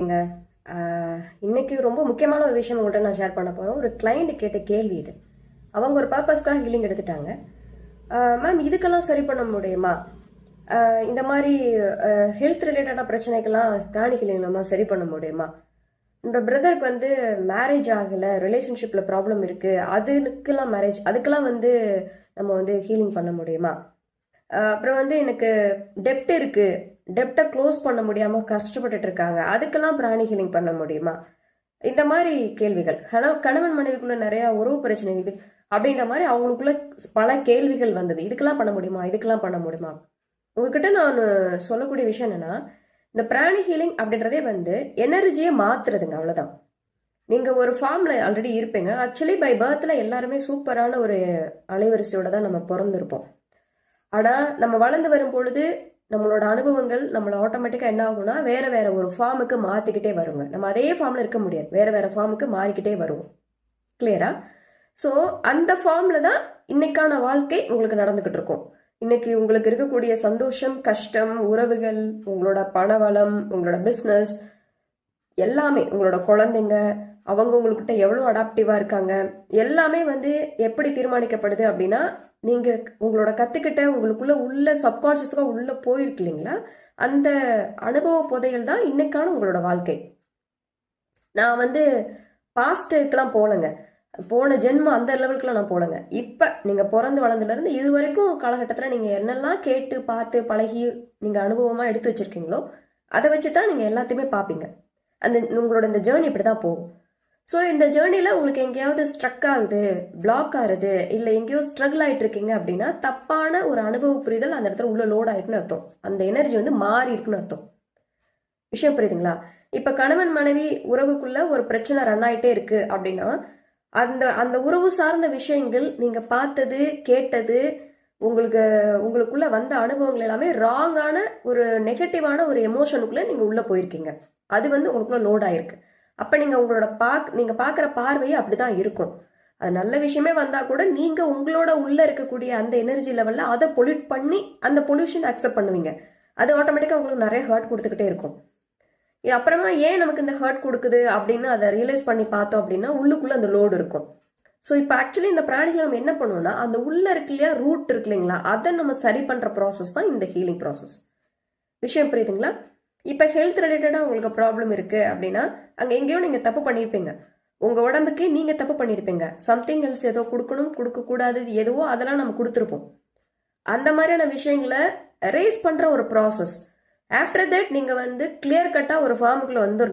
இங்க இன்னைக்கு ரொம்ப முக்கியமான ஒரு விஷயம் உங்கள்கிட்ட நான் ஷேர் பண்ண போகிறோம். ஒரு கிளைண்ட் கேட்ட கேள்வி இது. அவங்க ஒரு பர்பஸ்க்காக ஹீலிங் எடுத்துட்டாங்க. மேம் இதுக்கெல்லாம் சரி பண்ண முடியுமா? இந்த மாதிரி ஹெல்த் ரிலேட்டடான பிரச்சனைக்கெல்லாம் பிராணி ஹீலிங் நம்ம சரி பண்ண முடியுமா? என்னோட பிரதருக்கு வந்து மேரேஜ் ஆகலை, ரிலேஷன்ஷிப்பில் ப்ராப்ளம் இருக்குது, அதுக்கெல்லாம் வந்து நம்ம வந்து ஹீலிங் பண்ண முடியுமா? அப்புறம் வந்து எனக்கு டெப்ட் இருக்கு, டெப்டை க்ளோஸ் பண்ண முடியாம கஷ்டப்பட்டுட்டு இருக்காங்க, அதுக்கெல்லாம் பிராணி ஹீலிங் பண்ண முடியுமா? இந்த மாதிரி கேள்விகள். கணவன் மனைவிக்குள்ள நிறைய உறவு பிரச்சனை இது அப்படின்ற மாதிரி அவங்களுக்குள்ள பல கேள்விகள் வந்தது. இதுக்கெல்லாம் பண்ண முடியுமா, இதுக்கெல்லாம் பண்ண முடியுமா? உங்ககிட்ட நான் சொல்லக்கூடிய விஷயம் என்னன்னா, இந்த பிராணி ஹீலிங் அப்படின்றதே வந்து எனர்ஜியை மாத்துறதுங்க, அவ்வளவுதான். நீங்க ஒரு ஃபார்ம்ல ஆல்ரெடி இருப்பீங்க. ஆக்சுவலி பை பர்த்ல எல்லாருமே சூப்பரான ஒரு அலைவரிசையோட தான் நம்ம பிறந்திருப்போம். ஆனால் நம்ம வளர்ந்து வரும் பொழுது நம்மளோட அனுபவங்கள் நம்மளை ஆட்டோமேட்டிக்காக என்ன ஆகும்னா வேற வேற ஒரு ஃபார்முக்கு மாற்றிக்கிட்டே வருங்க. நம்ம அதே ஃபார்மில் இருக்க முடியாது, வேற வேற ஃபார்முக்கு மாறிக்கிட்டே வருவோம். கிளியரா? ஸோ அந்த ஃபார்மில் தான் இன்னைக்கான வாழ்க்கை உங்களுக்கு நடந்துக்கிட்டு இருக்கும். இன்னைக்கு உங்களுக்கு இருக்கக்கூடிய சந்தோஷம், கஷ்டம், உறவுகள், உங்களோட பணவளம், உங்களோட பிஸ்னஸ் எல்லாமே, உங்களோட குழந்தைங்க, அவங்க உங்கள்கிட்ட எவ்வளோ அடாப்டிவாக இருக்காங்க, எல்லாமே வந்து எப்படி தீர்மானிக்கப்படுது அப்படின்னா, நீங்கள் உங்களோட கற்றுக்கிட்ட உங்களுக்குள்ள உள்ள சப்கான்ஷியஸாக உள்ளே போயிருக்கு இல்லைங்களா, அந்த அனுபவ புதைகள் தான் இன்னைக்கான உங்களோட வாழ்க்கை. நான் வந்து பாஸ்ட்டுக்கெலாம் போகலைங்க, போன ஜென்மம் அந்த லெவலுக்குலாம் நான் போகலைங்க. இப்போ நீங்கள் பிறந்து வளர்ந்துலேருந்து இது வரைக்கும் காலகட்டத்தில் நீங்கள் என்னெல்லாம் கேட்டு பார்த்து பழகி நீங்கள் அனுபவமாக எடுத்து வச்சுருக்கீங்களோ அதை வச்சு தான் நீங்கள் எல்லாத்தையுமே பார்ப்பீங்க. உங்களோட இந்த ஜேர்னி இப்படி தான் போகும். ஸோ இந்த ஜேர்னியில் உங்களுக்கு எங்கேயாவது ஸ்ட்ரக் ஆகுது, பிளாக் ஆகுது, இல்லை எங்கேயோ ஸ்ட்ரகிள் ஆகிட்டு இருக்கீங்க அப்படின்னா தப்பான ஒரு அனுபவ புரிதல் அந்த இடத்துல உள்ள லோட் ஆகிட்டுன்னு அர்த்தம். அந்த எனர்ஜி வந்து மாறி இருக்குன்னு அர்த்தம். விஷயம் புரியுதுங்களா? இப்போ கணவன் மனைவி உறவுக்குள்ள ஒரு பிரச்சனை ரன் ஆகிட்டே இருக்கு அப்படின்னா அந்த அந்த உறவு சார்ந்த விஷயங்கள் நீங்கள் பார்த்தது, கேட்டது, உங்களுக்குள்ள வந்த அனுபவங்கள் எல்லாமே ராங்கான ஒரு நெகட்டிவான ஒரு எமோஷனுக்குள்ள நீங்கள் உள்ளே போயிருக்கீங்க. அது வந்து உங்களுக்குள்ள லோட் ஆயிருக்கு. அப்போ நீங்கள் பார்க்குற பார்வையே அப்படி தான் இருக்கும். அது நல்ல விஷயமே வந்தால் கூட நீங்கள் உங்களோட உள்ளே இருக்கக்கூடிய அந்த எனர்ஜி லெவலில் அதை பொல்யூட் பண்ணி அந்த பொல்யூஷன் அக்செப்ட் பண்ணுவீங்க. அது ஆட்டோமேட்டிக்காக உங்களுக்கு நிறைய ஹர்ட் கொடுத்துக்கிட்டே இருக்கும். அப்புறமா ஏன் நமக்கு இந்த ஹர்ட் கொடுக்குது அப்படின்னு அதை ரியலைஸ் பண்ணி பார்த்தோம் அப்படின்னா உள்ளுக்குள்ளே அந்த லோடு இருக்கும். ஸோ இப்போ ஆக்சுவலி இந்த பிராணிகள் நம்ம என்ன பண்ணுவோம்னா, அந்த உள்ளே இருக்கு இல்லையா, ரூட் இருக்கு இல்லைங்களா, அதை நம்ம சரி பண்ணுற ப்ராசஸ் தான் இந்த ஹீலிங் ப்ராசஸ். விஷயம் புரியுதுங்களா? இப்போ ஹெல்த் ரிலேட்டடாக உங்களுக்கு ப்ராப்ளம் இருக்குது அப்படின்னா அங்கே எங்கேயோ நீங்கள் தப்பு பண்ணியிருப்பீங்க. உங்கள் உடம்புக்கே நீங்கள் தப்பு பண்ணியிருப்பீங்க. சம்திங் எல்ஸ் ஏதோ கொடுக்கணும், கொடுக்கக்கூடாது, எதுவோ அதெல்லாம் நம்ம கொடுத்துருப்போம். அந்த மாதிரியான விஷயங்களை எரேஸ் பண்ணுற ஒரு ப்ராசஸ். ஆஃப்டர் தட் நீங்கள் வந்து கிளியர் கட்டாக ஒரு ஃபார்முக்குள்ளே வந்துடணும்.